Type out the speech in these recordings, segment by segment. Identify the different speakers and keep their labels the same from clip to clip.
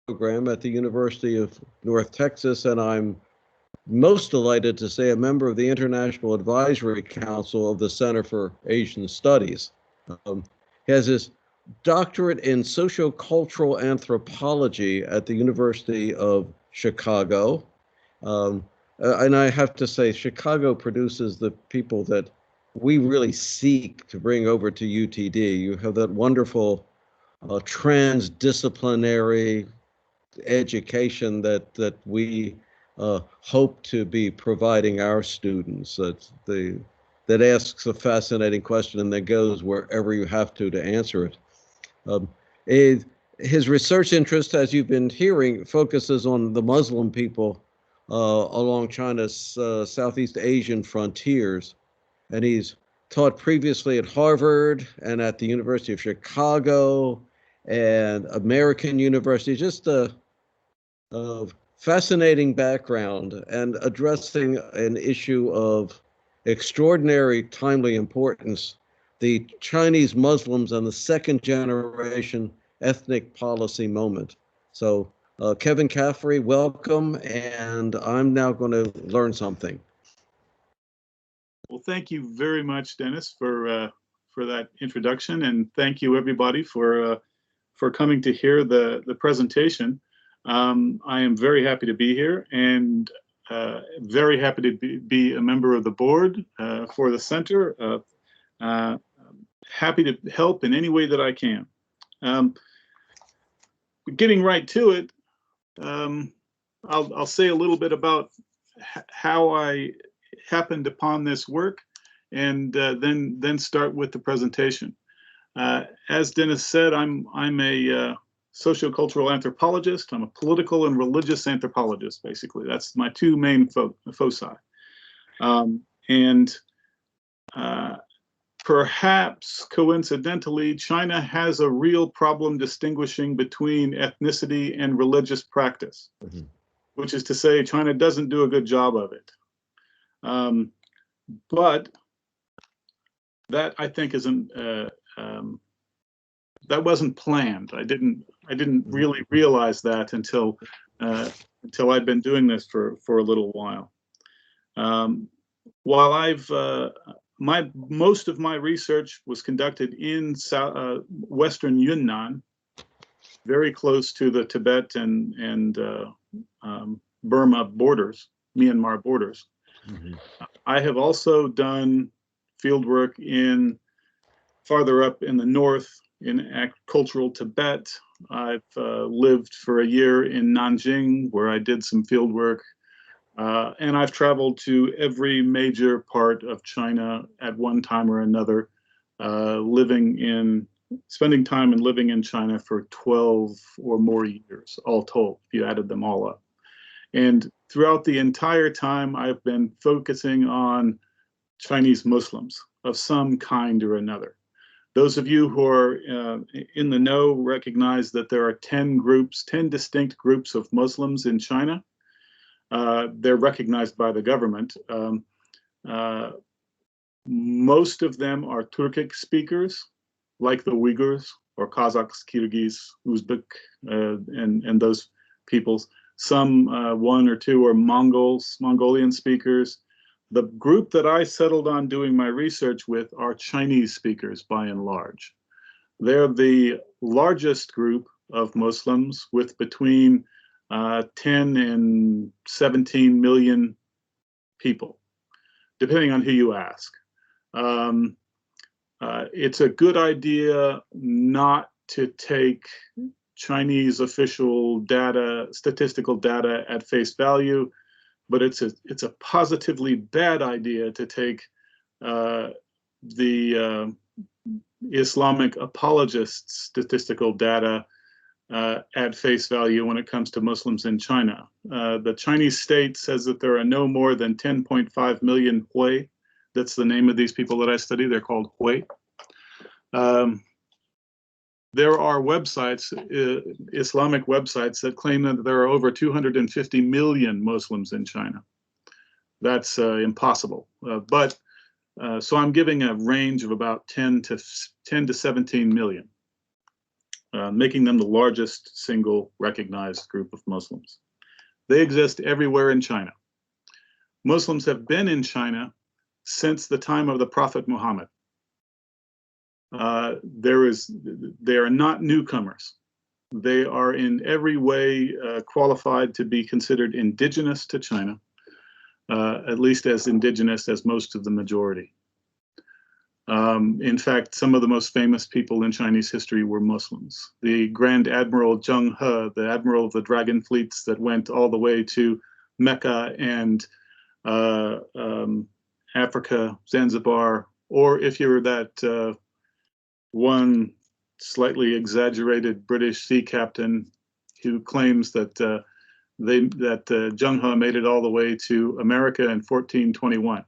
Speaker 1: Program at the University of North Texas, and I'm most delighted to say a member of the International Advisory Council of the Center for Asian Studies. He has his doctorate in sociocultural anthropology at the University of Chicago. And I have to say, Chicago produces the people that we really seek to bring over to UTD. You have that wonderful transdisciplinary education that we hope to be providing our students. That asks a fascinating question and that goes wherever you have to answer it. His research interest, as you've been hearing, focuses on the Muslim people along China's Southeast Asian frontiers. And he's taught previously at Harvard and at the University of Chicago and American University. Just a fascinating background and addressing an issue of extraordinary timely importance, the Chinese Muslims and the second generation ethnic policy moment. So Kevin Caffrey, welcome, and I'm now going to learn something.
Speaker 2: Well, thank you very much, Dennis, for that introduction, and thank you everybody for coming to hear the presentation. I am very happy to be here, and very happy to be a member of the board for the center. Happy to help in any way that I can. Getting right to it, I'll say a little bit about how I happened upon this work, and then start with the presentation. As Dennis said, I'm a sociocultural anthropologist. I'm a political and religious anthropologist, basically. That's my two main foci. Perhaps coincidentally, China has a real problem distinguishing between ethnicity and religious practice, which is to say China doesn't do a good job of it. But that, I think, isn't that wasn't planned. I didn't really realize that until I've been doing this for a little while. While most of my research was conducted in Western Yunnan, very close to the Tibet and Burma borders, Myanmar borders. I have also done fieldwork farther up in the north in agricultural Tibet. I've lived for a year in Nanjing, where I did some fieldwork. And I've traveled to every major part of China at one time or another, spending time and living in China for 12 or more years, all told, if you added them all up. And throughout the entire time, I've been focusing on Chinese Muslims of some kind or another. Those of you who are in the know recognize that there are 10 distinct groups of Muslims in China. They're recognized by the government. Most of them are Turkic speakers, like the Uyghurs or Kazakhs, Kyrgyz, Uzbek, and those peoples. Some, one or two, are Mongolian speakers. The group that I settled on doing my research with are Chinese speakers, by and large. They're the largest group of Muslims, with between 10 and 17 million people, depending on who you ask. It's a good idea not to take Chinese official data, statistical data, at face value, but it's a positively bad idea to take the Islamic apologists' statistical data at face value when it comes to Muslims in China. The Chinese state says that there are no more than 10.5 million Hui. That's the name of these people that I study. They're called Hui. There are websites, Islamic websites, that claim that there are over 250 million Muslims in China. That's impossible. So I'm giving a range of about 10 to 17 million. making them the largest single recognized group of Muslims. They exist everywhere in China. Muslims have been in China since the time of the Prophet Muhammad. They are not newcomers. They are in every way qualified to be considered indigenous to China, at least as indigenous as most of the majority. In fact, some of the most famous people in Chinese history were Muslims. The Grand Admiral Zheng He, the admiral of the dragon fleets that went all the way to Mecca and Africa, Zanzibar, or if you're that one slightly exaggerated British sea captain who claims that Zheng He made it all the way to America in 1421.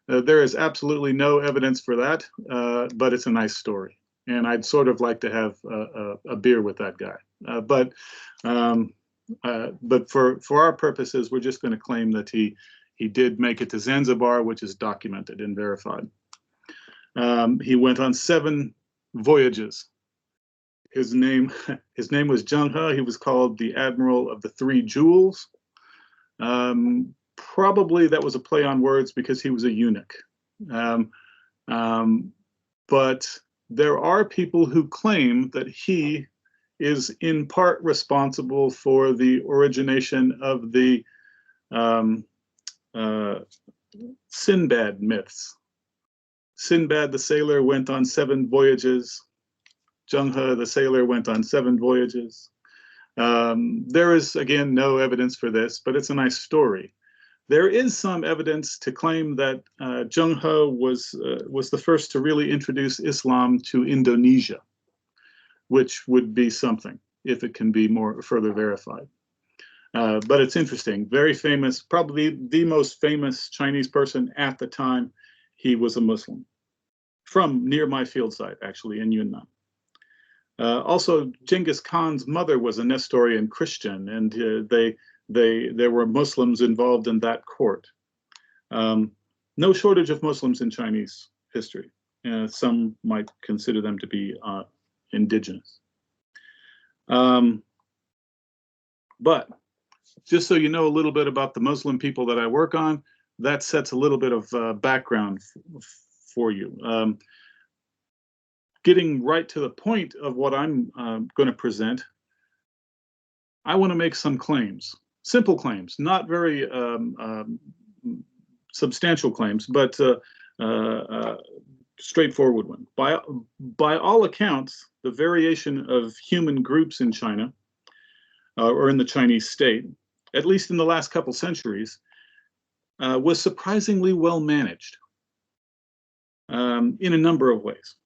Speaker 2: There is absolutely no evidence for that, but it's a nice story, and I'd sort of like to have a beer with that guy. But for our purposes, we're just going to claim that he did make it to Zanzibar, which is documented and verified. He went on 7 voyages. His name was Zheng He. He was called the Admiral of the Three Jewels. Probably that was a play on words because he was a eunuch. But there are people who claim that he is in part responsible for the origination of the Sinbad myths. Sinbad the sailor went on 7 voyages. Zheng He the sailor went on 7 voyages. There is, again, no evidence for this, but it's a nice story. There is some evidence to claim that Zheng He was the first to really introduce Islam to Indonesia, which would be something if it can be more further verified. But it's interesting, very famous, probably the most famous Chinese person at the time. He was a Muslim from near my field site, actually, in Yunnan. Also, Genghis Khan's mother was a Nestorian Christian, and there were Muslims involved in that court. No shortage of Muslims in Chinese history. Some might consider them to be indigenous. But just so you know a little bit about the Muslim people that I work on, that sets a little bit of background for you. Getting right to the point of what I'm going to present, I want to make some claims. Simple claims, not very substantial claims, but straightforward one. By all accounts, the variation of human groups in China, or in the Chinese state, at least in the last couple centuries, was surprisingly well managed in a number of ways.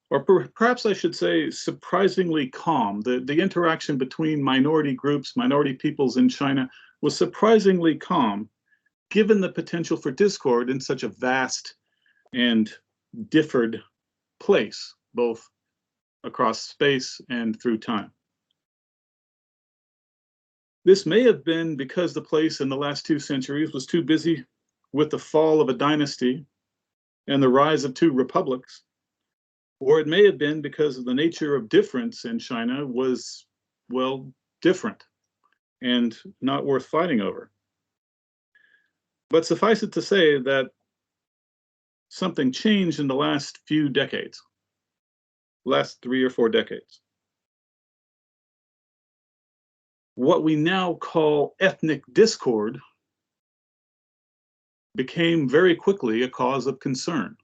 Speaker 2: Or perhaps I should say surprisingly calm. The interaction between minority groups, minority peoples in China was surprisingly calm, given the potential for discord in such a vast and differed place, both across space and through time. This may have been because the place in the last 2 centuries was too busy with the fall of a dynasty and the rise of 2 republics. Or it may have been because of the nature of difference in China was, well, different and not worth fighting over. But suffice it to say that something changed in the last few decades, last 3 or 4 decades. What we now call ethnic discord became very quickly a cause of concern.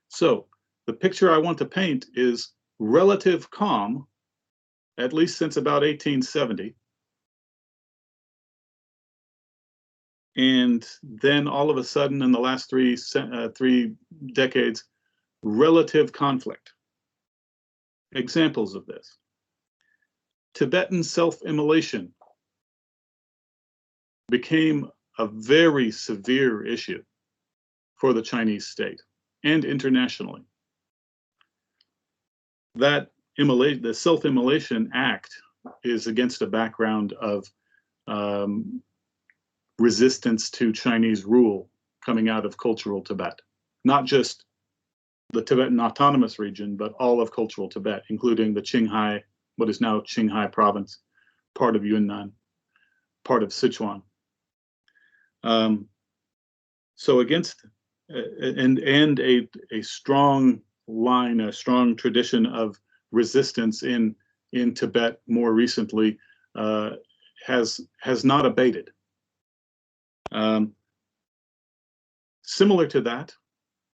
Speaker 2: So the picture I want to paint is relative calm, at least since about 1870. And then all of a sudden in the last 3 decades, relative conflict. Examples of this: Tibetan self-immolation became a very severe issue for the Chinese state and internationally. That the self-immolation act is against a background of resistance to Chinese rule coming out of cultural Tibet, not just the Tibetan Autonomous Region, but all of cultural Tibet, including the Qinghai, what is now Qinghai province, part of Yunnan, part of Sichuan. So against and a strong line, a strong tradition of resistance in Tibet more recently has not abated. Similar to that,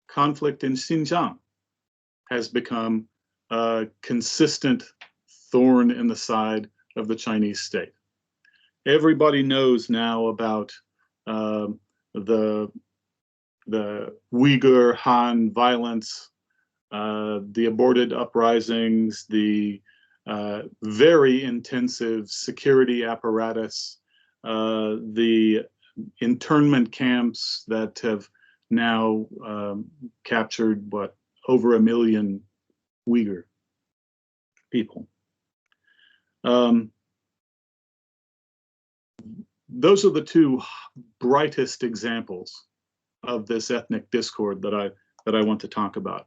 Speaker 2: conflict in Xinjiang has become a consistent thorn in the side of the Chinese state. Everybody knows now about the Uyghur Han violence, the aborted uprisings, the very intensive security apparatus, the internment camps that have now captured over 1 million Uyghur people. Those are the two brightest examples of this ethnic discord that I want to talk about,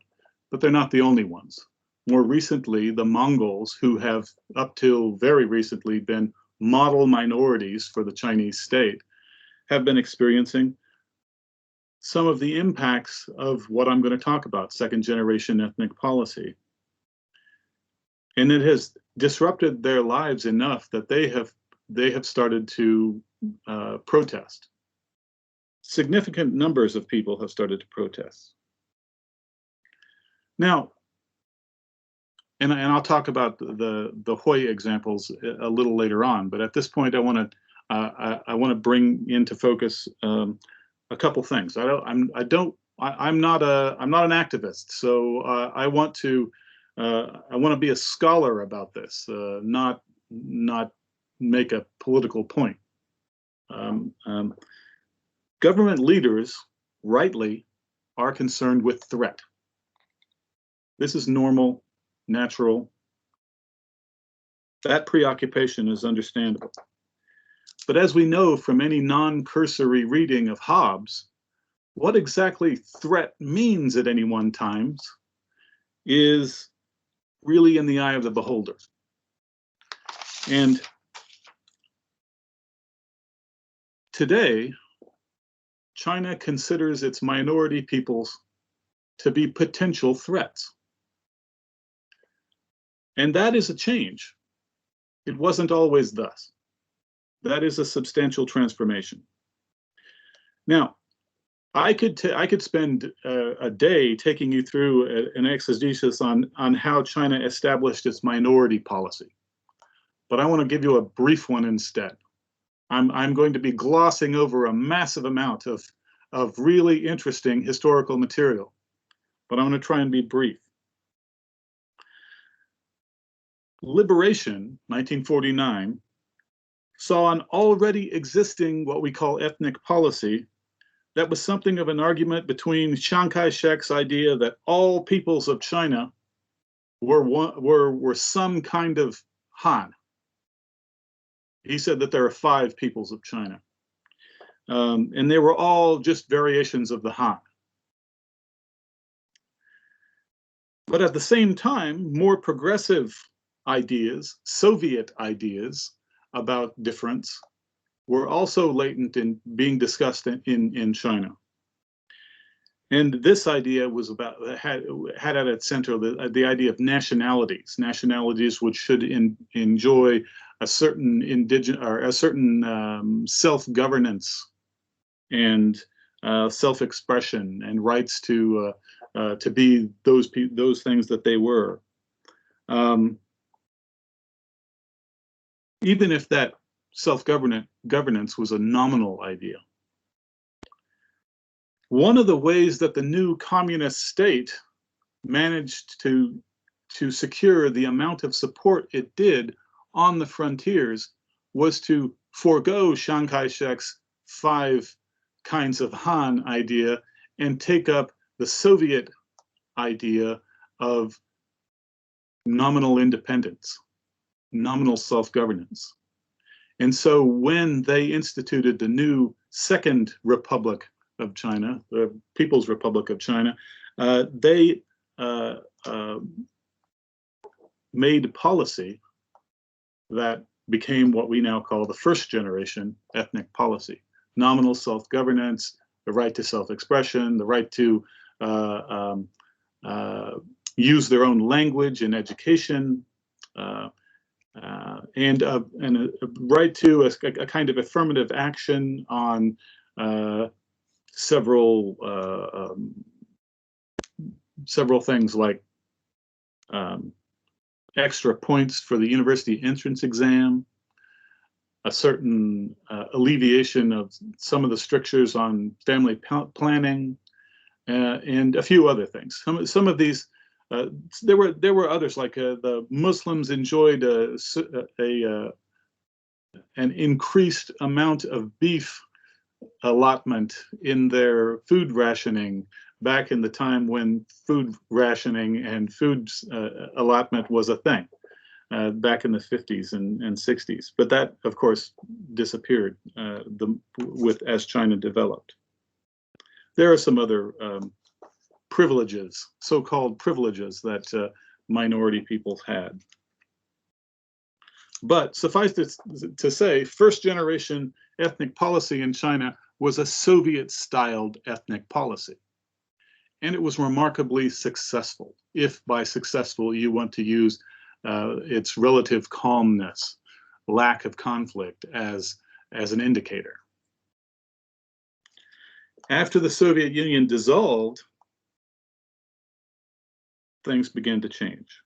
Speaker 2: but they're not the only ones. More recently, the Mongols, who have up till very recently been model minorities for the Chinese state, have been experiencing some of the impacts of what I'm going to talk about, second generation ethnic policy. And it has disrupted their lives enough that they have started to protest. Significant numbers of people have started to protest. Now, and I'll talk about the Hui examples a little later on, but at this point I want to bring into focus a couple things. I'm not an activist, so I want to be a scholar about this, not make a political point. Government leaders, rightly, are concerned with threat. This is normal, natural. That preoccupation is understandable. But as we know from any non-cursory reading of Hobbes, what exactly threat means at any one time is really in the eye of the beholder. And today, China considers its minority peoples to be potential threats. And that is a change. It wasn't always thus. That is a substantial transformation. Now, I could spend a day taking you through an exegesis on how China established its minority policy, but I want to give you a brief one instead. I'm going to be glossing over a massive amount of really interesting historical material, but I'm going to try and be brief. Liberation, 1949, saw an already existing what we call ethnic policy that was something of an argument between Chiang Kai-shek's idea that all peoples of China were some kind of Han. He said that there are 5 peoples of China, and they were all just variations of the Han. But at the same time, more progressive ideas, Soviet ideas about difference, were also latent in being discussed in China. And this idea was had at its center the idea of nationalities. Nationalities which should enjoy a certain self-governance and self-expression and rights to be those things that they were. Even if that self-governance was a nominal idea. One of the ways that the new communist state managed to secure the amount of support it did on the frontiers was to forego Chiang Kai-shek's 5 kinds of Han idea and take up the Soviet idea of nominal independence, nominal self-governance. And so when they instituted the new Second Republic of China, the People's Republic of China, they made policy that became what we now call the first generation ethnic policy. Nominal self-governance, the right to self-expression, the right to use their own language in education, and a right to a kind of affirmative action on several things like extra points for the university entrance exam, a certain alleviation of some of the strictures on family planning, and a few other things. Some of these, there were others, like the Muslims enjoyed an increased amount of beef allotment in their food rationing back in the time when food rationing and food allotment was a thing, back in the 50s and 60s. But that, of course, disappeared as China developed. There are some other privileges, so-called privileges, that minority peoples had. But suffice to say, first-generation ethnic policy in China was a Soviet-styled ethnic policy. And it was remarkably successful, if by successful you want to use its relative calmness, lack of conflict as an indicator. After the Soviet Union dissolved, things began to change.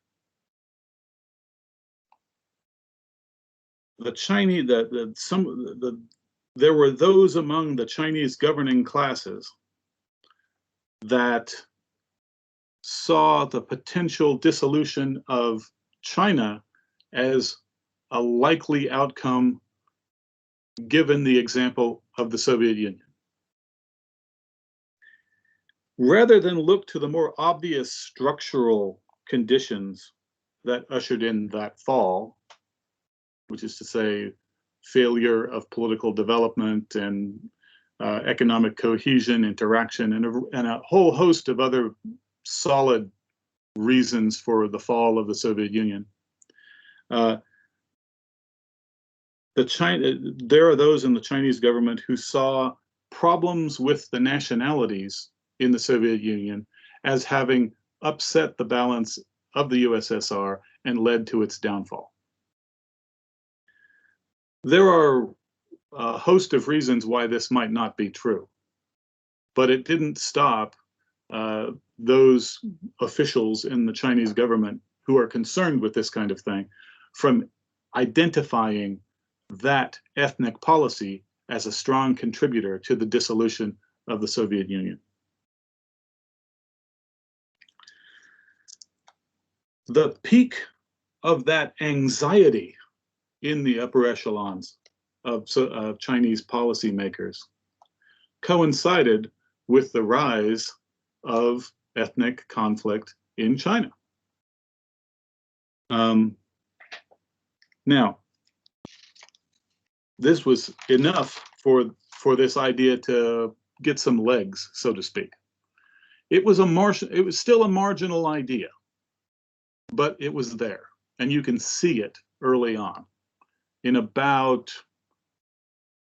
Speaker 2: The Chinese, there were those among the Chinese governing classes that saw the potential dissolution of China as a likely outcome, given the example of the Soviet Union. Rather than look to the more obvious structural conditions that ushered in that fall, which is to say, failure of political development and economic cohesion, interaction, and a whole host of other solid reasons for the fall of the Soviet Union. There are those in the Chinese government who saw problems with the nationalities in the Soviet Union as having upset the balance of the USSR and led to its downfall. There are a host of reasons why this might not be true, but it didn't stop those officials in the Chinese government who are concerned with this kind of thing from identifying that ethnic policy as a strong contributor to the dissolution of the Soviet Union. The peak of that anxiety in the upper echelons of Chinese policymakers coincided with the rise of ethnic conflict in China. Now, this was enough for this idea to get some legs, so to speak. It was still a marginal idea, but it was there, and you can see it early on. In about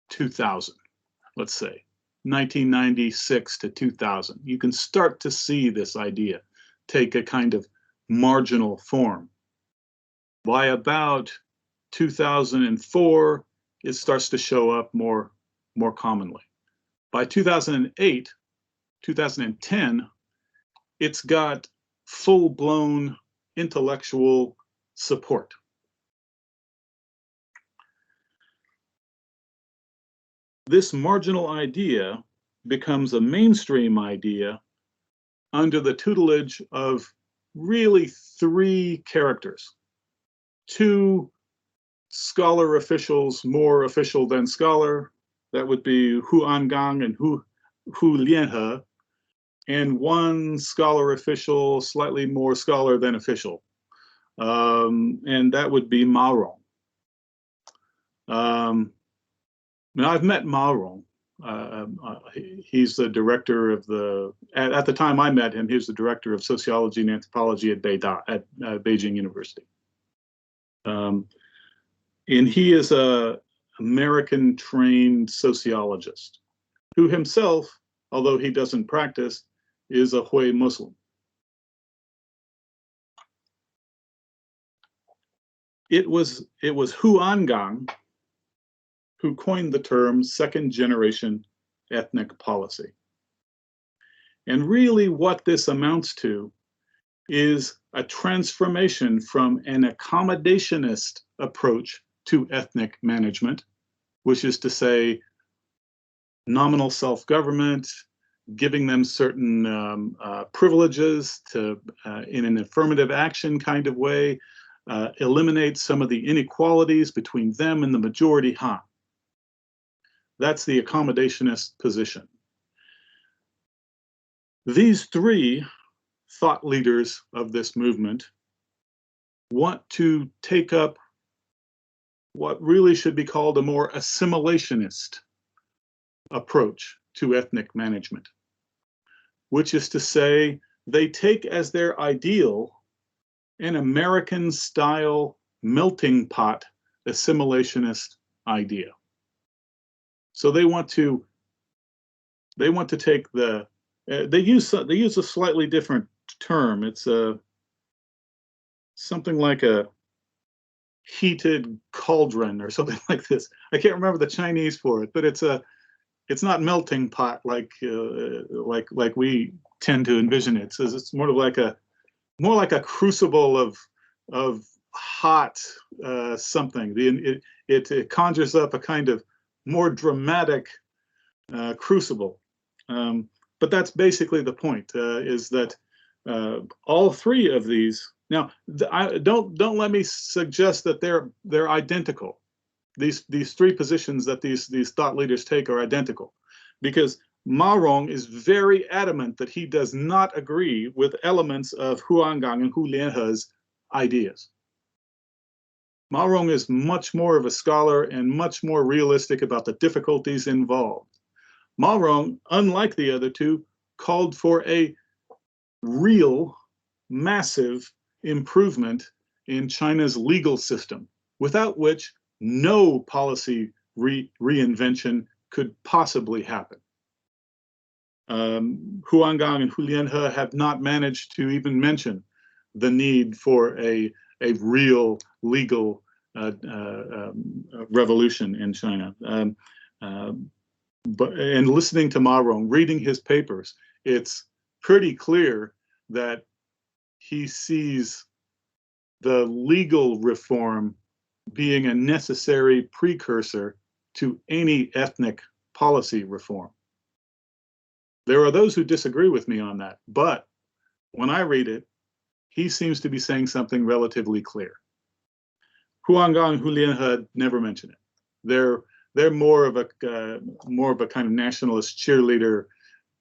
Speaker 2: 2000, let's say, 1996 to 2000, you can start to see this idea take a kind of marginal form. By about 2004, it starts to show up more commonly. By 2008, 2010, it's got full-blown intellectual support. This marginal idea becomes a mainstream idea under the tutelage of really three characters. Two scholar officials, more official than scholar, that would be Hu Angang and Hu Lianhe, and one scholar official, slightly more scholar than official, and that would be Mao Rong. Now, I've met Mao Rong, He's the director of at the time I met him, he was the director of sociology and anthropology at Beijing University. And he is a American-trained sociologist who himself, although he doesn't practice, is a Hui Muslim. It was Huanggang who coined the term second-generation ethnic policy. And really what this amounts to is a transformation from an accommodationist approach to ethnic management, which is to say nominal self-government, giving them certain privileges to, in an affirmative action kind of way, eliminate some of the inequalities between them and the majority Han. That's the accommodationist position. These three thought leaders of this movement want to take up what really should be called a more assimilationist approach to ethnic management, which is to say they take as their ideal an American-style melting pot assimilationist idea. So they want to take the they use a slightly different term. It's something like a heated cauldron or something like this. I can't remember the Chinese for it, but it's not melting pot like we tend to envision it. So it's more like a crucible of hot something. It conjures up a kind of more dramatic crucible. But that's basically the point, is that all three of these. Now, don't let me suggest that they're identical. These three positions that these thought leaders take are identical, because Ma Rong is very adamant that he does not agree with elements of Huanggang and Hu Lianhe's ideas. Ma Rong is much more of a scholar and much more realistic about the difficulties involved. Ma Rong, unlike the other two, called for a real, massive improvement in China's legal system, without which no policy reinvention could possibly happen. Huanggang and Hu Lianhe have not managed to even mention the need for a real legal revolution in China. And listening to Ma Rong, reading his papers, it's pretty clear that he sees the legal reform being a necessary precursor to any ethnic policy reform. There are those who disagree with me on that, but when I read it, he seems to be saying something relatively clear. Huanggang and Hu Lianhe never mention it. They're more of a kind of nationalist cheerleader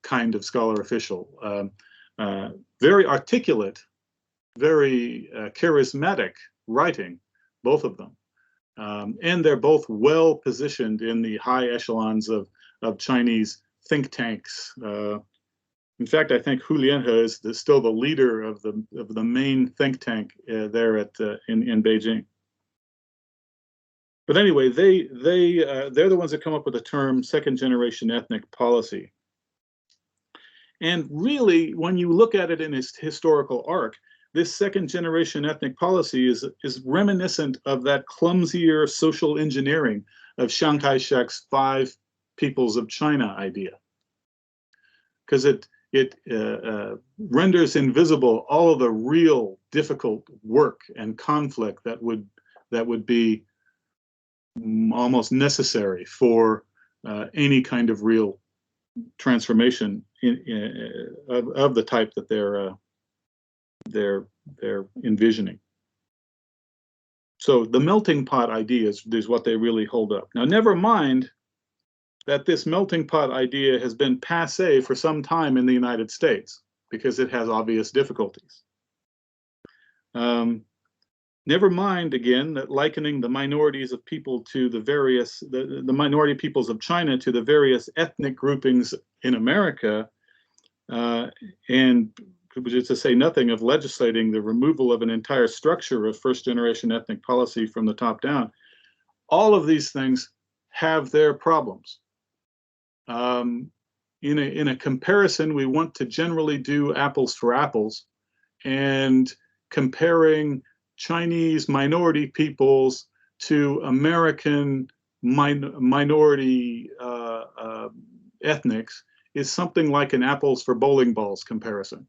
Speaker 2: kind of scholar official. Very articulate, very charismatic writing, both of them. And they're both well positioned in the high echelons of Chinese think tanks. In fact, I think Hu Lianhe is still the leader of the main think tank there in Beijing. But anyway, they're the ones that come up with the term second-generation ethnic policy. And really, when you look at it in its historical arc, this second-generation ethnic policy is reminiscent of that clumsier social engineering of Chiang Kai-shek's 5 peoples of China idea, because it renders invisible all of the real difficult work and conflict that would be almost necessary for any kind of real transformation of the type that they're envisioning. So the melting pot idea is what they really hold up. Now, never mind that this melting pot idea has been passé for some time in the United States because it has obvious difficulties. Never mind, again, that likening the minorities of people to the minority peoples of China to the various ethnic groupings in America, and which is to say nothing of legislating the removal of an entire structure of first-generation ethnic policy from the top down. All of these things have their problems. In a comparison, we want to generally do apples for apples, and comparing Chinese minority peoples to American minority ethnics is something like an apples for bowling balls comparison.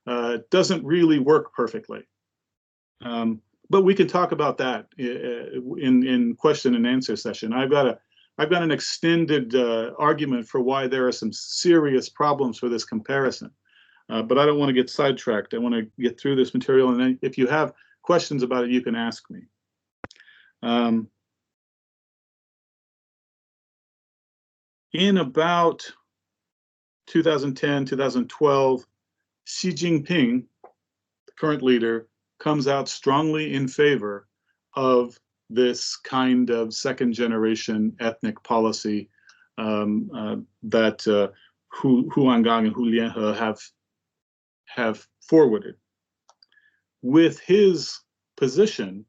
Speaker 2: It doesn't really work perfectly. But we can talk about that in question and answer session. I've got an extended argument for why there are some serious problems for this comparison. But I don't want to get sidetracked. I want to get through this material, and then if you have questions about it, you can ask me. In about 2010, 2012, Xi Jinping, the current leader, comes out strongly in favor of this kind of second-generation ethnic policy that Hu Wangang and Hu Lianhe have forwarded. With his position,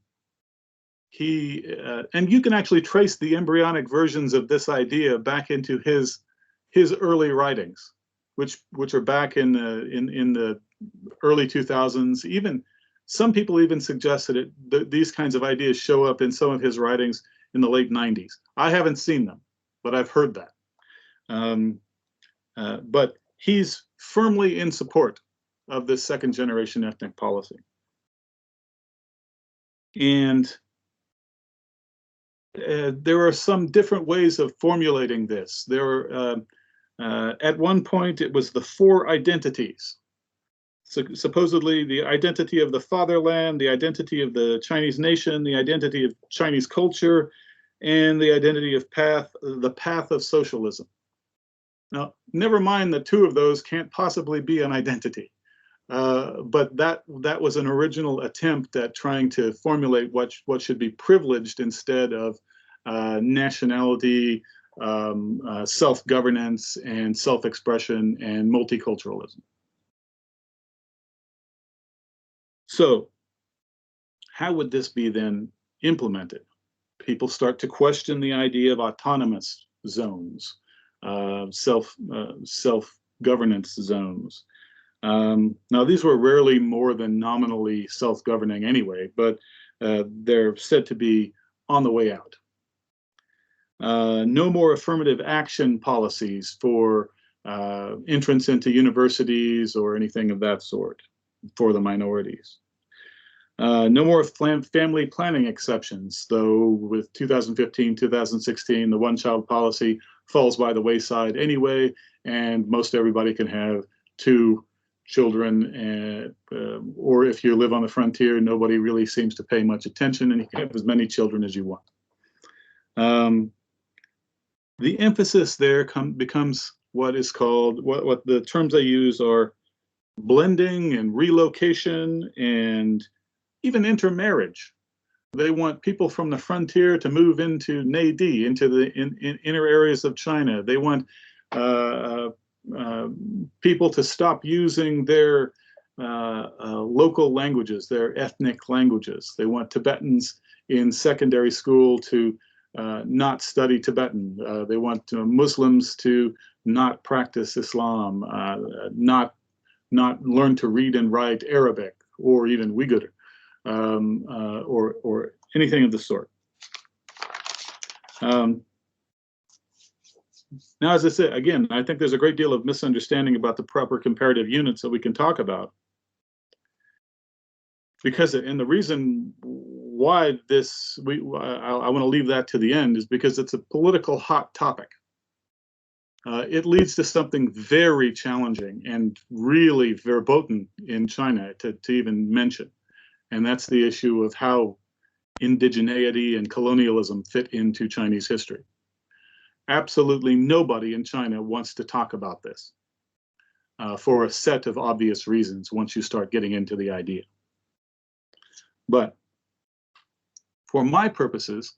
Speaker 2: and you can actually trace the embryonic versions of this idea back into his early writings, which are back in the early 2000s. Even some people even suggest that these kinds of ideas show up in some of his writings in the late 90s. I haven't seen them, but I've heard that. But he's firmly in support of this second-generation ethnic policy. And there are some different ways of formulating this. At one point, it was the 4 identities. So supposedly the identity of the fatherland, the identity of the Chinese nation, the identity of Chinese culture, and the identity of the path of socialism. Now, never mind that 2 of those can't possibly be an identity. But that was an original attempt at trying to formulate what should be privileged instead of nationality, self-governance, and self-expression, and multiculturalism. So how would this be then implemented? People start to question the idea of autonomous zones, self-governance zones. Now, these were rarely more than nominally self-governing anyway, but they're said to be on the way out. No more affirmative action policies for entrance into universities or anything of that sort for the minorities. No more family planning exceptions, though with 2015, 2016, the one-child policy falls by the wayside anyway, and most everybody can have 2 children, or if you live on the frontier, nobody really seems to pay much attention, and you can have as many children as you want. The emphasis there becomes what is called, what the terms I use are blending and relocation and even intermarriage. They want people from the frontier to move into Neidi, into the inner areas of China. They want people to stop using their local languages, their ethnic languages. They want Tibetans in secondary school to not study Tibetan. They want Muslims to not practice Islam, not learn to read and write Arabic or even Uyghur, or anything of the sort. Now, as I said, again, I think there's a great deal of misunderstanding about the proper comparative units that we can talk about. And the reason why I want to leave that to the end is because it's a political hot topic. It leads to something very challenging and really verboten in China to even mention. And that's the issue of how indigeneity and colonialism fit into Chinese history. Absolutely nobody in China wants to talk about this for a set of obvious reasons once you start getting into the idea. But for my purposes,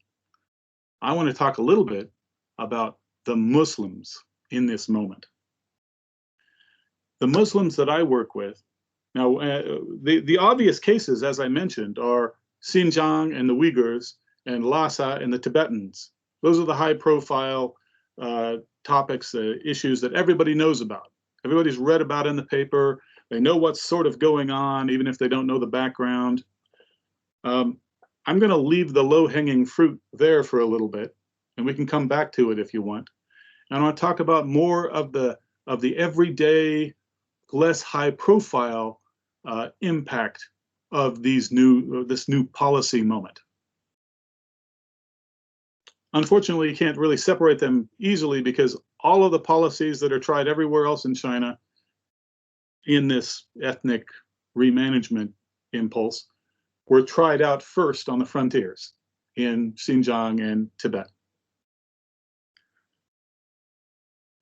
Speaker 2: I want to talk a little bit about the Muslims in this moment. The Muslims that I work with, now the obvious cases, as I mentioned, are Xinjiang and the Uyghurs and Lhasa and the Tibetans. Those are the high-profile topics, issues that everybody knows about. Everybody's read about in the paper. They know what's sort of going on, even if they don't know the background. I'm going to leave the low-hanging fruit there for a little bit, and we can come back to it if you want. And I want to talk about more of the everyday, less high-profile impact of this new policy moment. Unfortunately, you can't really separate them easily because all of the policies that are tried everywhere else in China in this ethnic remanagement impulse were tried out first on the frontiers in Xinjiang and Tibet.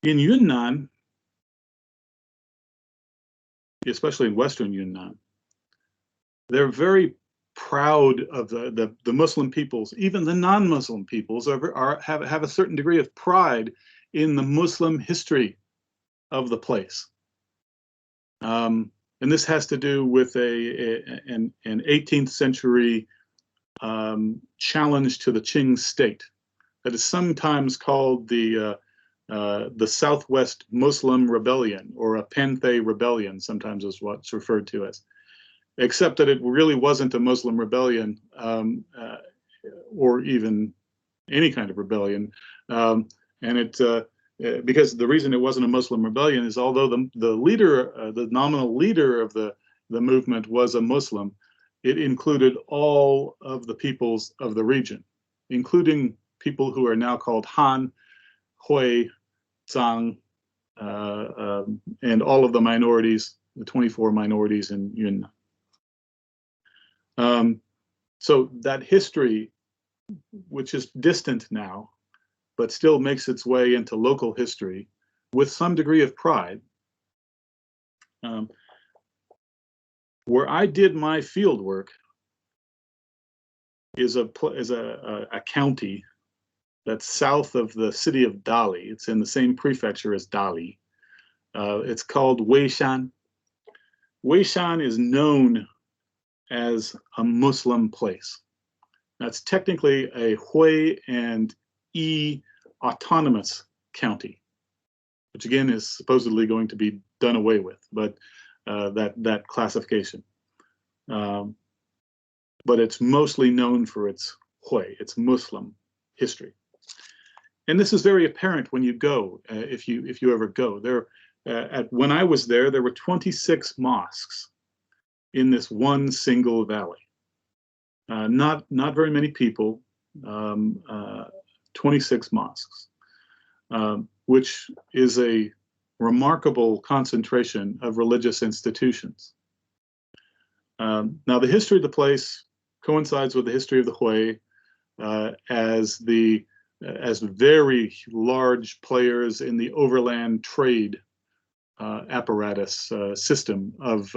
Speaker 2: In Yunnan, especially in Western Yunnan, they're very proud of the Muslim peoples. Even the non-Muslim peoples have a certain degree of pride in the Muslim history of the place. And this has to do with an 18th century challenge to the Qing state that is sometimes called the Southwest Muslim Rebellion, or a Panthay Rebellion, sometimes is what's referred to as. Except that it really wasn't a Muslim rebellion, or even any kind of rebellion. And because the reason it wasn't a Muslim rebellion is although the leader, the nominal leader of the movement was a Muslim, it included all of the peoples of the region, including people who are now called Han, Hui, Zhang, and all of the minorities, the 24 minorities in Yunnan. So that history, which is distant now, but still makes its way into local history with some degree of pride. Where I did my field work is a county that's south of the city of Dali. It's in the same prefecture as Dali. It's called Weishan. Weishan is known as a Muslim place. That's technically a Hui and Yi autonomous county, which again is supposedly going to be done away with, but that classification. But it's mostly known for its Hui, its Muslim history. And this is very apparent when you go, if you ever go. When I was there, there were 26 mosques in this one single valley. Not very many people, 26 mosques, which is a remarkable concentration of religious institutions. Now, the history of the place coincides with the history of the Hui as very large players in the overland trade apparatus system of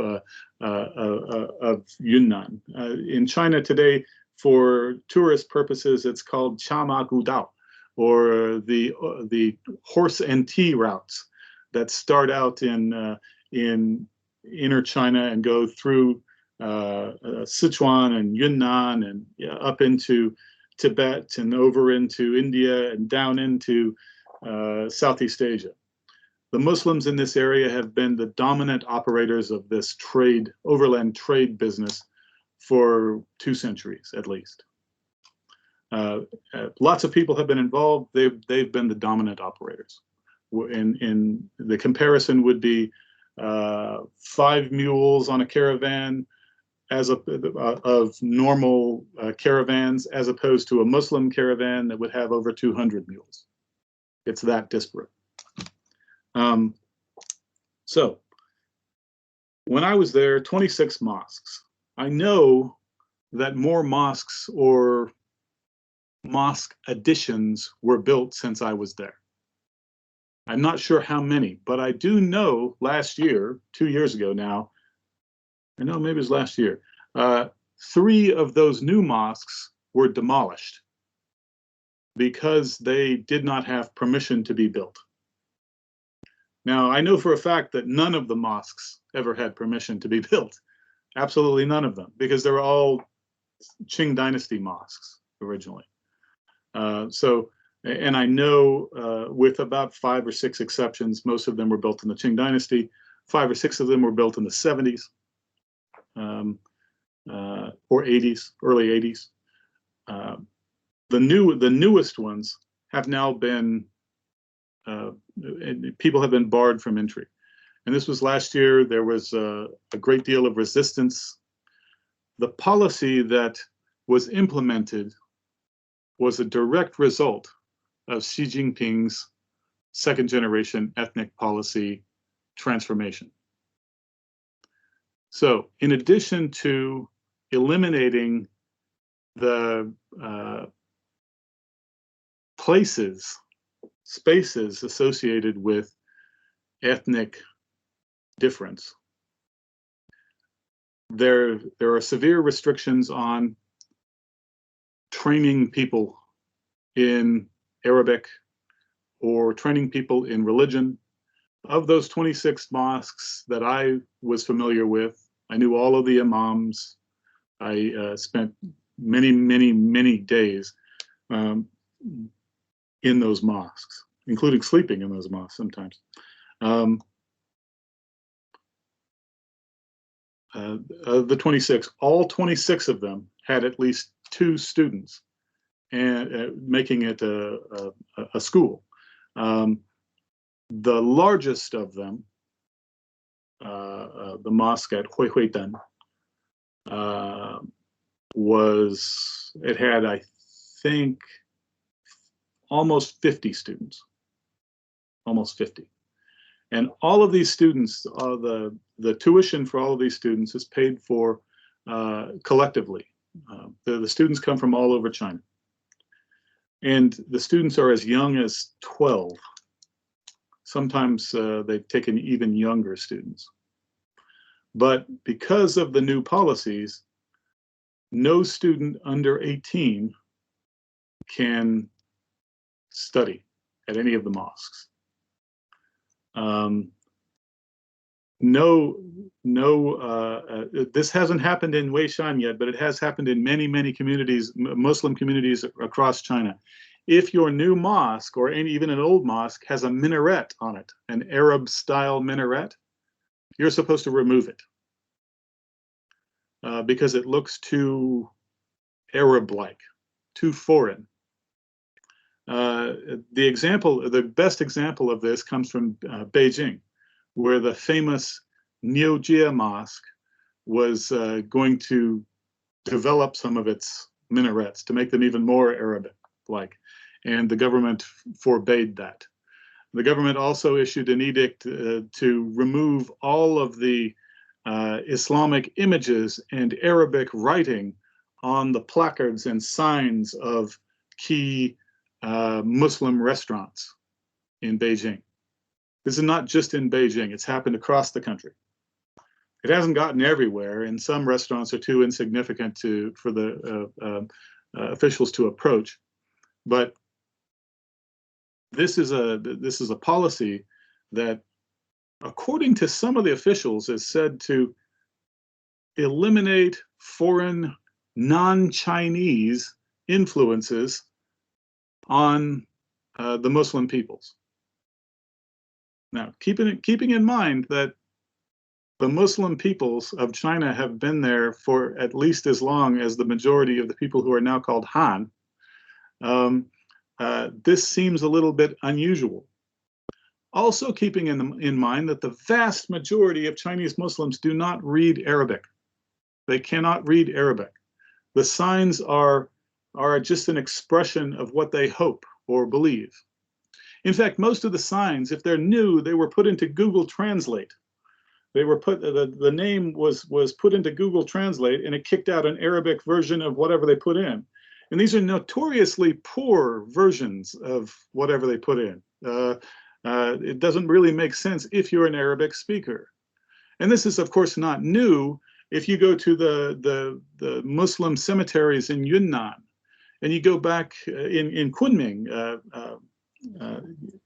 Speaker 2: Yunnan. In China today, for tourist purposes, it's called Chama Gudao, or the horse and tea routes that start out in inner China and go through Sichuan and Yunnan and up into Tibet and over into India and down into Southeast Asia. The Muslims in this area have been the dominant operators of this overland trade business for 2 centuries at least. Lots of people have been involved. They've been the dominant operators. In the comparison would be 5 mules on a caravan of normal caravans, as opposed to a Muslim caravan that would have over 200 mules. It's that disparate. So when I was there, 26 mosques. I know that more mosques or mosque additions were built since I was there. I'm not sure how many, but I do know last year, 2 years ago now, I know maybe it was last year, 3 of those new mosques were demolished because they did not have permission to be built. Now, I know for a fact that none of the mosques ever had permission to be built. Absolutely none of them, because they were all Qing dynasty mosques originally. And I know with about 5 or 6 exceptions, most of them were built in the Qing dynasty. 5 or 6 of them were built in the 70s or 80s, early 80s. The newest ones have now been, people have been barred from entry. And this was last year. There was a great deal of resistance. The policy that was implemented was a direct result of Xi Jinping's second-generation ethnic policy transformation. So in addition to eliminating the spaces associated with ethnic difference, there are severe restrictions on training people in Arabic or training people in religion. Of those 26 mosques that I was familiar with, I knew all of the imams. I spent many days in those mosques, including sleeping in those mosques sometimes. The 26, all 26 of them had at least 2 students, and making it a school. The largest of them, the mosque at Huihuitan, it had, I think, almost 50 students, almost 50. And all of these students, the tuition for all of these students is paid for collectively. The students come from all over China. And the students are as young as 12. Sometimes they've taken even younger students. But because of the new policies, no student under 18 can study at any of the mosques. This hasn't happened in Weishan yet, but it has happened in many communities, Muslim communities across China. If your new mosque, or even an old mosque, has a minaret on it, an Arab-style minaret, you're supposed to remove it because it looks too Arab-like, too foreign. The best example of this comes from Beijing, where the famous Niujie Mosque was going to develop some of its minarets to make them even more Arabic-like, and the government forbade that. The government also issued an edict to remove all of the Islamic images and Arabic writing on the placards and signs of key Muslim restaurants in Beijing. This is not just in Beijing, it's happened across the country. It hasn't gotten everywhere, and some restaurants are too insignificant for the officials to approach. But this is a policy that, according to some of the officials, is said to eliminate foreign, non-Chinese influences on the Muslim peoples. Now, keeping in mind that the Muslim peoples of China have been there for at least as long as the majority of the people who are now called Han, this seems a little bit unusual. Also keeping in mind that the vast majority of Chinese Muslims do not read Arabic. They cannot read Arabic. The signs are just an expression of what they hope or believe. In fact, most of the signs, if they're new, they were put into Google Translate. They were the name was put into Google Translate, and it kicked out an Arabic version of whatever they put in. And these are notoriously poor versions of whatever they put in. It doesn't really make sense if you're an Arabic speaker. And this is, of course, not new. If you go to the Muslim cemeteries in Yunnan, And you go back in Kunming.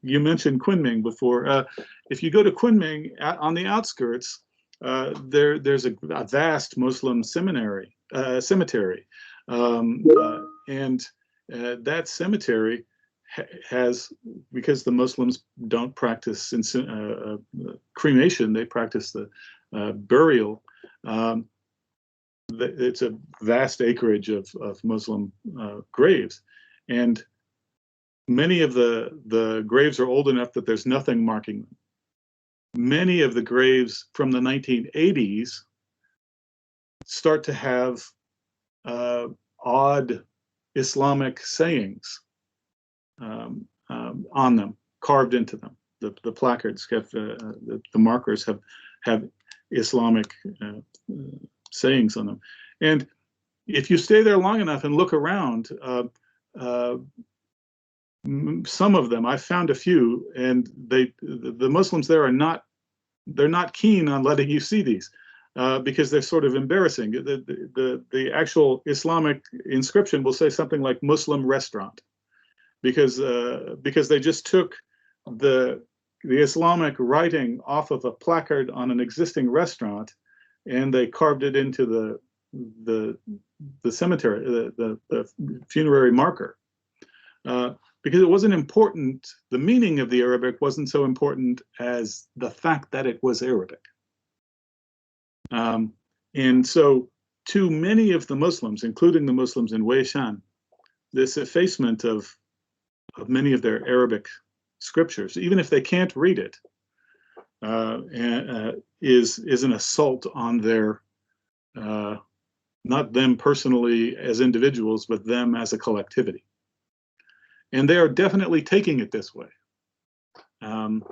Speaker 2: You mentioned Kunming before. If you go to Kunming on the outskirts, there's a vast Muslim cemetery, and that cemetery has, because the Muslims don't practice cremation, they practice the burial. It's a vast acreage of Muslim graves, and many of the graves are old enough that there's nothing marking them. Many of the graves from the 1980s start to have odd Islamic sayings on them, carved into them. The placards have the markers have Islamic sayings on them. And if you stay there long enough and look around, some of them, I've found a few, and the Muslims there they're not keen on letting you see these because they're sort of embarrassing. The actual Islamic inscription will say something like Muslim restaurant, because they just took the Islamic writing off of a placard on an existing restaurant, and they carved it into the cemetery, the funerary marker. Because it wasn't important, the meaning of the Arabic wasn't so important as the fact that it was Arabic. And so to many of the Muslims, including the Muslims in Weishan, this effacement of many of their Arabic scriptures, even if they can't read it, is an assault on their, not them personally as individuals, but them as a collectivity. And they are definitely taking it this way. Now,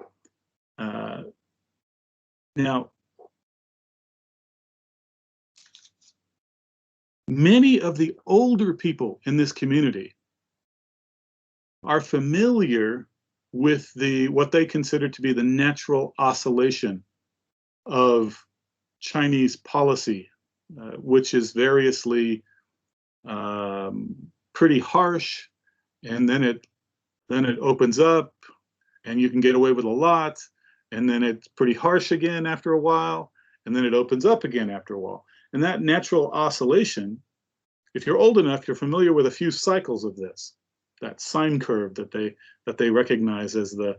Speaker 2: many of the older people in this community are familiar with what they consider to be the natural oscillation of Chinese policy, which is variously pretty harsh, and then it opens up, and you can get away with a lot, and then it's pretty harsh again after a while, and then it opens up again after a while. And that natural oscillation, if you're old enough, you're familiar with a few cycles of this, that sine curve that they recognize as the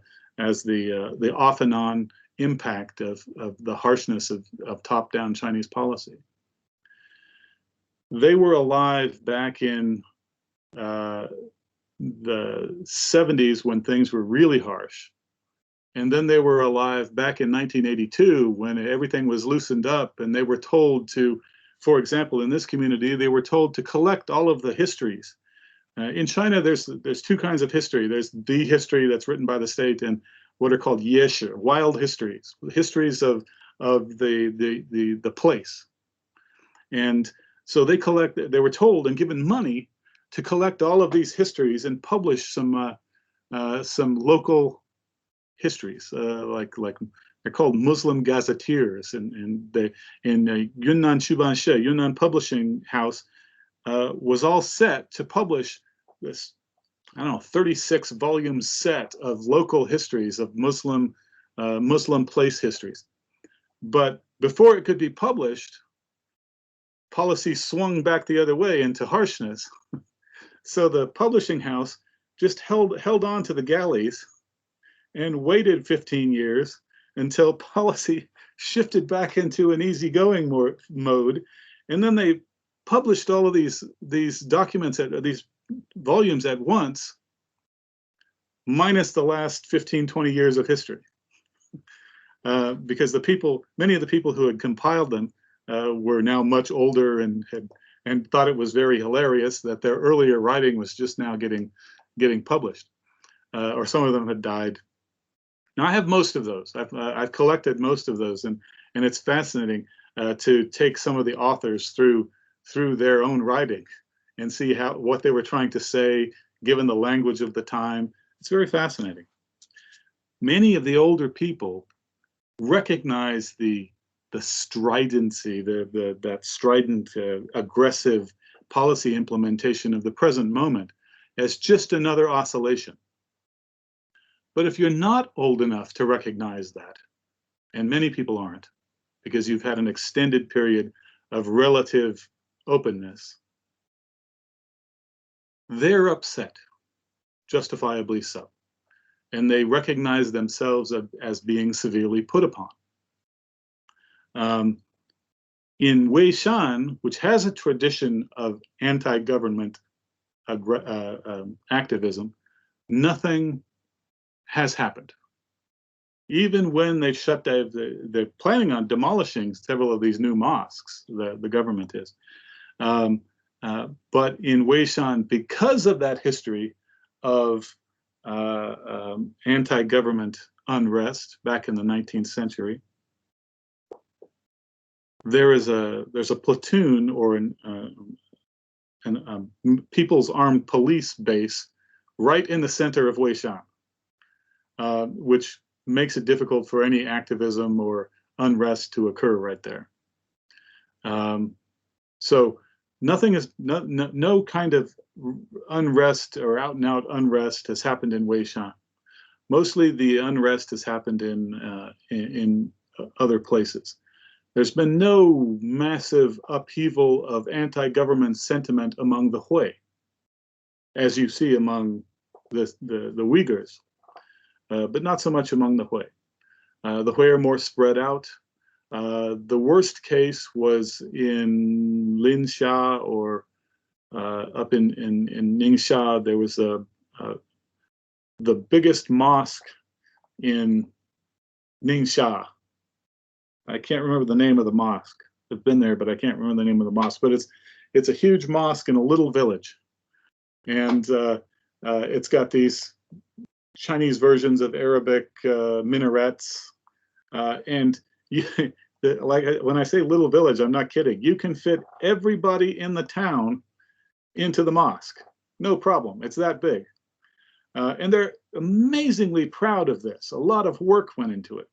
Speaker 2: off and on impact of the harshness of top-down Chinese policy. They were alive back in the 70s when things were really harsh. And then they were alive back in 1982 when everything was loosened up, and they were told to, for example, in this community, they were told to collect all of the histories. In China, there's two kinds of history. There's the history that's written by the state and what are called yeshi, wild histories, histories of the place. And so they were told and given money to collect all of these histories and publish some local histories, like they're called Muslim gazetteers, and Yunnan Shubanshe, Yunnan Publishing House, was all set to publish this, 36-volume set of local histories of Muslim place histories. But before it could be published, policy swung back the other way into harshness. So the publishing house just held on to the galleys and waited 15 years until policy shifted back into an easygoing mode, and then they published all of these documents these volumes at once, minus the last 15-20 years of history, because many of the people who had compiled them were now much older and thought it was very hilarious that their earlier writing was just now getting published, or some of them had died. Now I have most of those. I've collected most of those, and it's fascinating to take some of the authors through their own writing and see what they were trying to say, given the language of the time. It's very fascinating. Many of the older people recognize the stridency, that strident, aggressive policy implementation of the present moment as just another oscillation. But if you're not old enough to recognize that, and many people aren't, because you've had an extended period of relative openness, they're upset, justifiably so. And they recognize themselves as being severely put upon. In Weishan, which has a tradition of anti-government activism, nothing has happened. Even when they've shut down, they're planning on demolishing several of these new mosques, the government is. But in Weishan, because of that history of anti-government unrest back in the 19th century, there's a platoon or an People's Armed Police base right in the center of Weishan, which makes it difficult for any activism or unrest to occur right there. So nothing is no kind of unrest or out and out unrest has happened in Weishan. Mostly the unrest has happened in other places. There's been no massive upheaval of anti-government sentiment among the Hui, as you see among the Uyghurs, but not so much among the Hui. The Hui are more spread out. The worst case was in Linsha or up in Ningxia. There was the biggest mosque in Ningxia. I can't remember the name of the mosque. I've been there, but I can't remember the name of the mosque. But it's a huge mosque in a little village, and it's got these Chinese versions of Arabic minarets, and like when I say little village, I'm not kidding. You can fit everybody in the town into the mosque, no problem. It's that big, and they're amazingly proud of this. A lot of work went into it.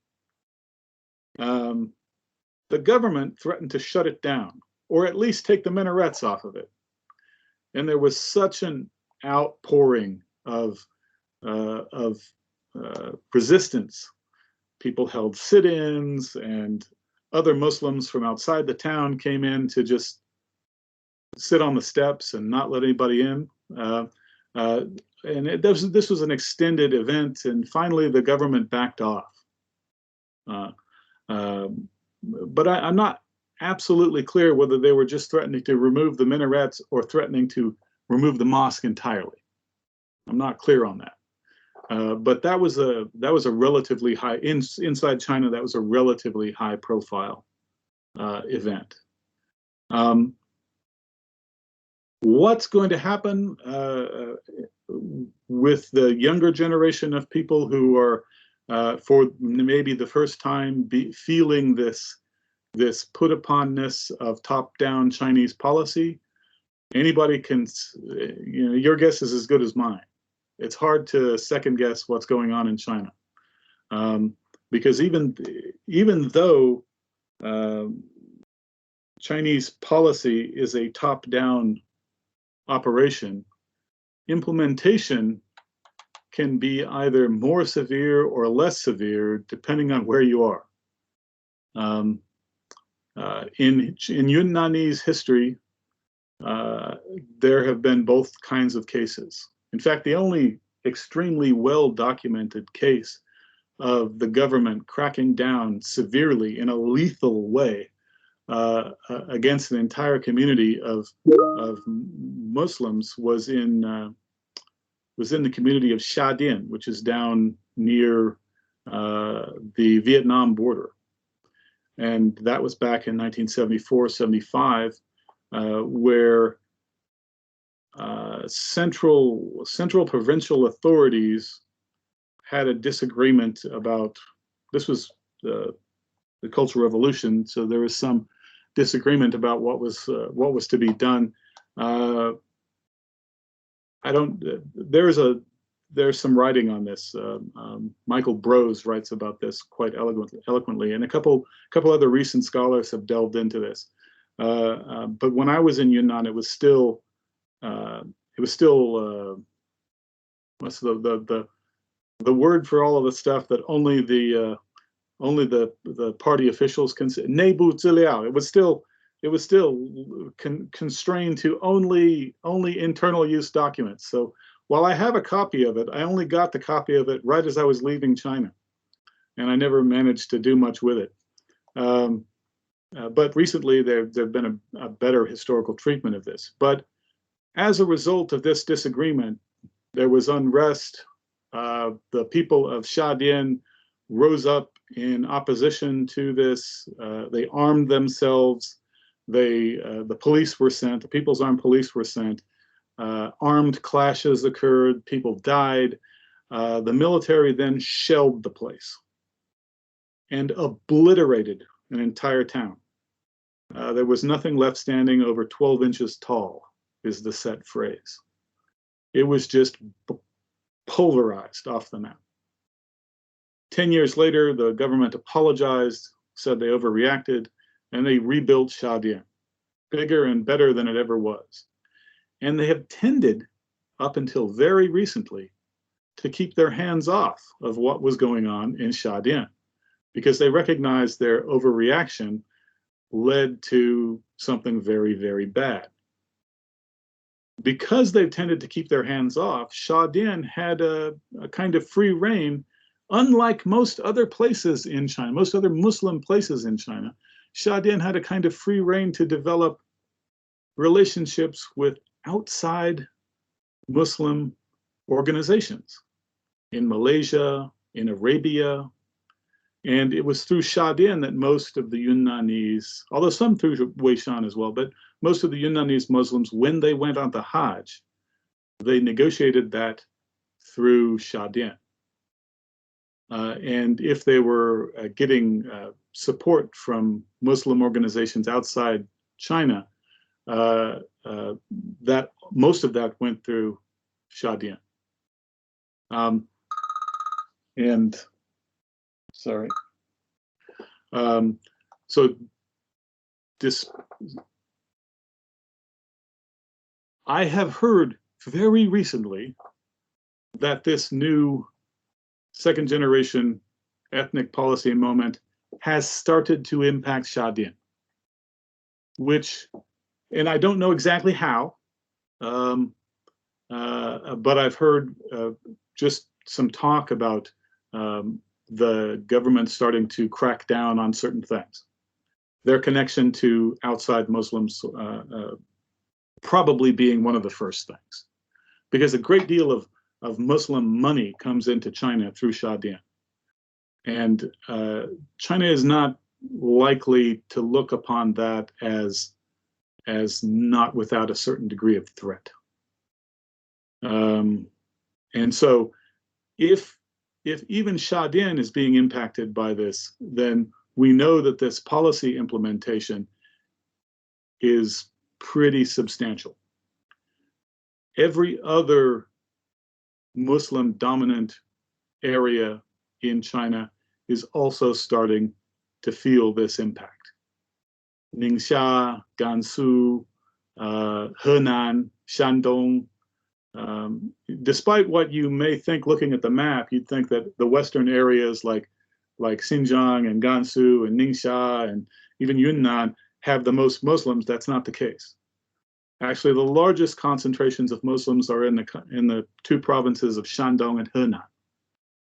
Speaker 2: The government threatened to shut it down, or at least take the minarets off of it. And there was such an outpouring of resistance. People held sit-ins, and other Muslims from outside the town came in to just sit on the steps and not let anybody in. And this was an extended event, and finally the government backed off. But I'm not absolutely clear whether they were just threatening to remove the minarets or threatening to remove the mosque entirely. I'm not clear on that. But that was a relatively high inside China. That was a relatively high profile event. What's going to happen with the younger generation of people who are for maybe the first time feeling this put uponness of top-down Chinese policy? Anybody can, your guess is as good as mine. It's hard to second guess what's going on in China, because even though Chinese policy is a top-down operation, implementation can be either more severe or less severe depending on where you are. In Yunnanese history, there have been both kinds of cases. In fact, the only extremely well-documented case of the government cracking down severely in a lethal way against an entire community of Muslims was in the community of Sha Dien, which is down near the Vietnam border. And that was back in 1974-75, where central provincial authorities had a disagreement about, this was the Cultural Revolution, so there was some disagreement about what was to be done. There's some writing on this. Michael Brose writes about this quite eloquently, and a couple other recent scholars have delved into this. But when I was in Yunnan, it was still what's the word for all of the stuff that only the party officials can say, Neibu Ziliao. It was still constrained to only internal use documents. So while I have a copy of it, I only got the copy of it right as I was leaving China, and I never managed to do much with it. But recently, there've been a better historical treatment of this. But as a result of this disagreement, there was unrest. The people of Shadian rose up in opposition to this. They armed themselves. The police were sent. The People's Armed Police were sent. Armed clashes occurred. People died. The military then shelled the place and obliterated an entire town. There was nothing left standing over 12 inches tall, is the set phrase. It was just pulverized off the map. 10 years later, the government apologized, said they overreacted, and they rebuilt Shadian, bigger and better than it ever was. And they have tended, up until very recently, to keep their hands off of what was going on in Shadian, because they recognized their overreaction led to something very, very bad. Because they've tended to keep their hands off, Shadian had a kind of free reign, unlike most other places in China, most other Muslim places in China. Shadian had a kind of free reign to develop relationships with outside Muslim organizations in Malaysia, in Arabia. And it was through Shadian that most of the Yunnanese, although some through Weishan as well, but most of the Yunnanese Muslims, when they went on to Hajj, they negotiated that through Shadian. And if they were getting support from Muslim organizations outside China, that most of that went through Shadian. So this, I have heard very recently that this new second generation ethnic policy moment has started to impact Shadian, which, and I don't know exactly how, but I've heard just some talk about the government starting to crack down on certain things. Their connection to outside Muslims probably being one of the first things, because a great deal of Muslim money comes into China through Shadian. And China is not likely to look upon that as not without a certain degree of threat. And so if even Shadian is being impacted by this, then we know that this policy implementation is pretty substantial. Every other Muslim dominant area in China is also starting to feel this impact. Ningxia, Gansu, Henan, Shandong. Despite what you may think looking at the map, you'd think that the Western areas like Xinjiang and Gansu and Ningxia and even Yunnan have the most Muslims. That's not the case. Actually, the largest concentrations of Muslims are in the two provinces of Shandong and Henan,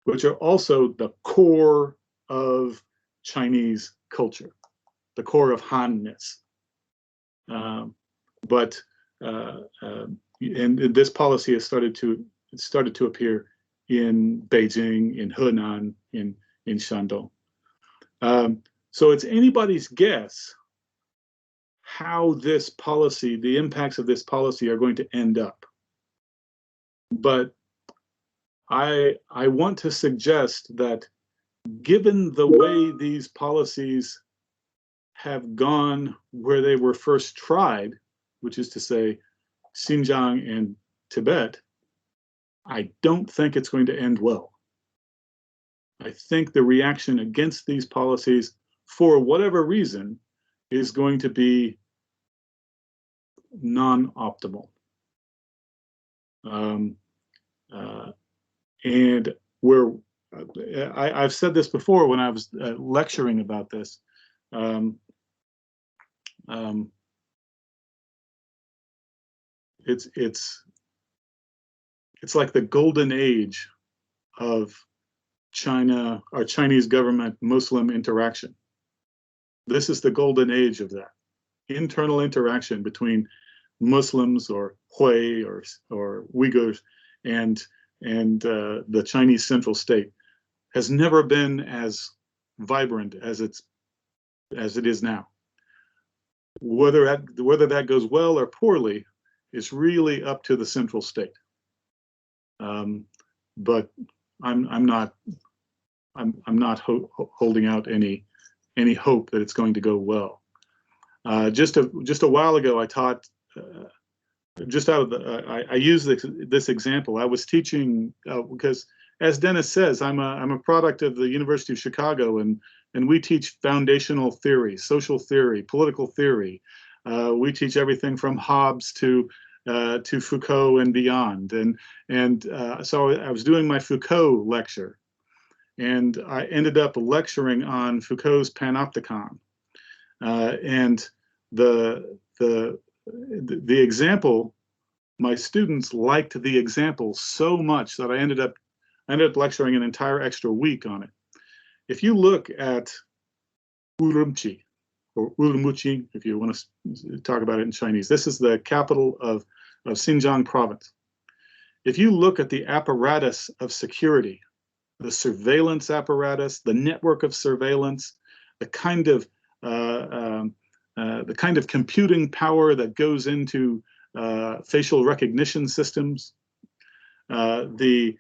Speaker 2: which are also the core of Chinese culture, the core of Han-ness. And this policy has started to appear in Beijing, in Henan, in Shandong. So it's anybody's guess how this policy, the impacts of this policy, are going to end up. But I want to suggest that given the way these policies have gone where they were first tried, which is to say Xinjiang and Tibet, I don't think it's going to end well. I think the reaction against these policies, for whatever reason, is going to be non-optimal. And I've said this before when I was lecturing about this. It's like the golden age of China or Chinese government Muslim interaction. This is the golden age of that internal interaction between Muslims or Hui or Uyghurs and the Chinese central state has never been as vibrant as it is now. Whether that goes well or poorly is really up to the central state. But I'm not holding out any hope that it's going to go well. Just a while ago, I taught. I used this example. I was teaching because, as Dennis says, I'm a product of the University of Chicago, and we teach foundational theory, social theory, political theory. We teach everything from Hobbes to Foucault and beyond. So I was doing my Foucault lecture, and I ended up lecturing on Foucault's Panopticon. And the example, my students liked the example so much that I ended up lecturing an entire extra week on it. If you look at Urumqi, or Urumqi, if you want to talk about it in Chinese, this is the capital of Xinjiang province. If you look at the apparatus of security, the surveillance apparatus, the network of surveillance, the kind of computing power that goes into facial recognition systems, the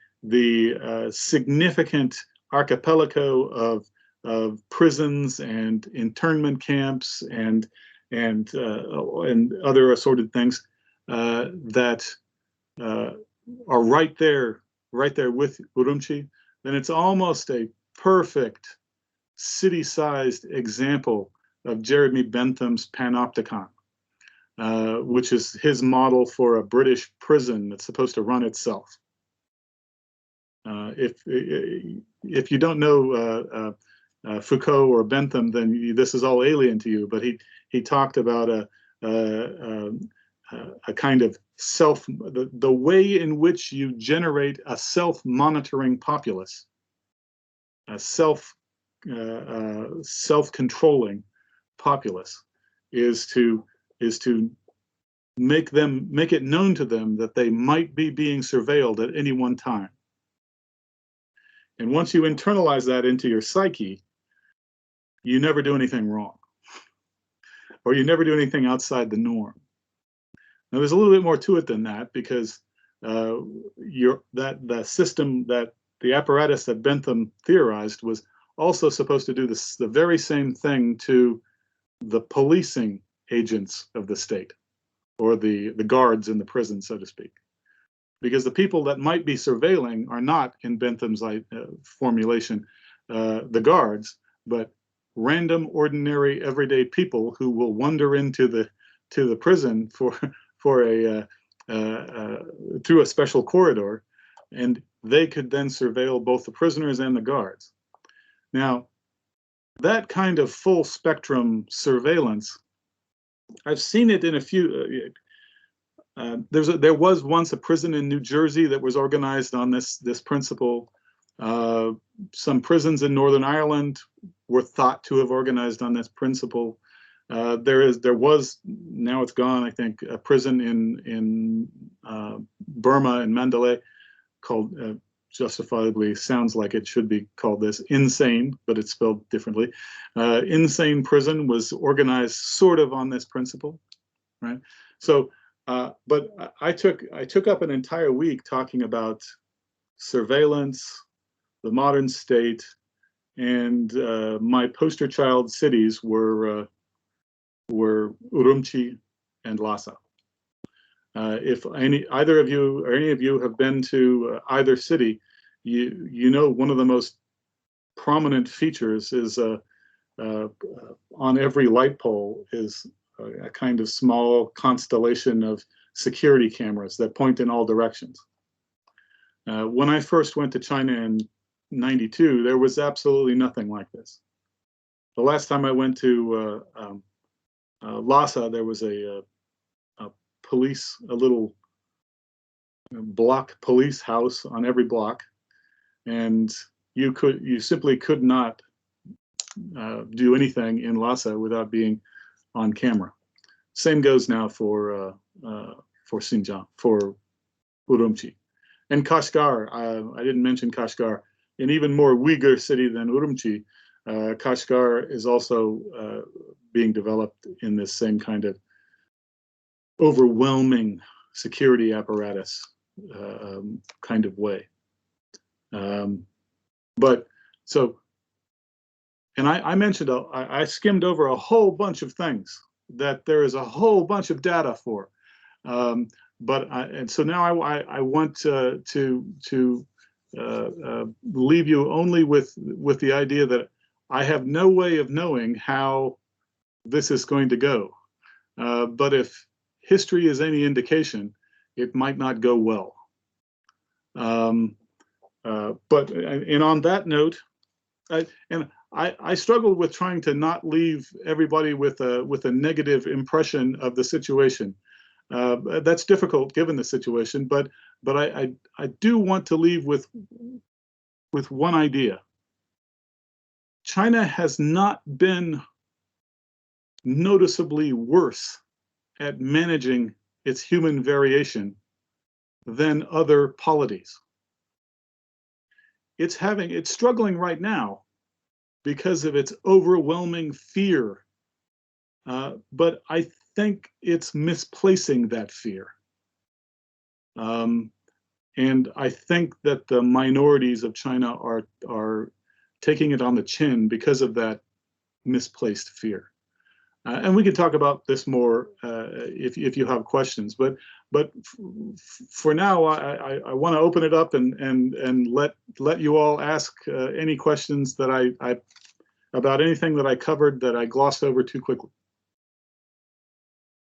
Speaker 2: significant archipelago of prisons and internment camps and other assorted things that are right there with Urumqi, then it's almost a perfect city-sized example of Jeremy Bentham's Panopticon, which is his model for a British prison that's supposed to run itself. If you don't know Foucault or Bentham, then this is all alien to you. But he talked about a kind of the way in which you generate a self-monitoring populace, a self-controlling populace, is to make it known to them that they might be being surveilled at any one time. And once you internalize that into your psyche, you never do anything wrong, or you never do anything outside the norm. Now, there's a little bit more to it than that, because the system, that the apparatus that Bentham theorized was also supposed to do the very same thing to the policing agents of the state, or the guards in the prison, so to speak. Because the people that might be surveilling are not, in Bentham's formulation, the guards, but random, ordinary, everyday people who will wander into the prison through a special corridor, and they could then surveil both the prisoners and the guards. Now, that kind of full spectrum surveillance, I've seen it in a few. There was once a prison in New Jersey that was organized on this principle. Some prisons in Northern Ireland were thought to have organized on this principle. There was, now it's gone, I think, a prison in Burma and Mandalay called, justifiably sounds like it should be called this, Insane, but it's spelled differently. Insane prison was organized sort of on this principle, right? So, but I took up an entire week talking about surveillance, the modern state, and my poster child cities were Urumqi and Lhasa. If either of you or any of you have been to either city, you know one of the most prominent features is on every light pole is a kind of small constellation of security cameras that point in all directions. When I first went to China in '92, there was absolutely nothing like this. The last time I went to Lhasa, there was a little block police house on every block, and you simply could not do anything in Lhasa without being on camera. Same goes now for Xinjiang, for Urumqi. And Kashgar, I didn't mention Kashgar, an even more Uyghur city than Urumqi. Kashgar is also being developed in this same kind of overwhelming security apparatus kind of way. But so, and I mentioned, I skimmed over a whole bunch of things that there is a whole bunch of data for. And so now I want to leave you only with the idea that I have no way of knowing how this is going to go. But if history is any indication, it might not go well. And on that note, I struggled with trying to not leave everybody with a negative impression of the situation. That's difficult given the situation, but I do want to leave with one idea. China has not been noticeably worse at managing its human variation than other polities. It's struggling right now because of its overwhelming fear, but I think it's misplacing that fear. And I think that the minorities of China are taking it on the chin because of that misplaced fear. And we can talk about this more if you have questions. But for now, I want to open it up and let you all ask any questions that I about anything that I covered that I glossed over too quickly.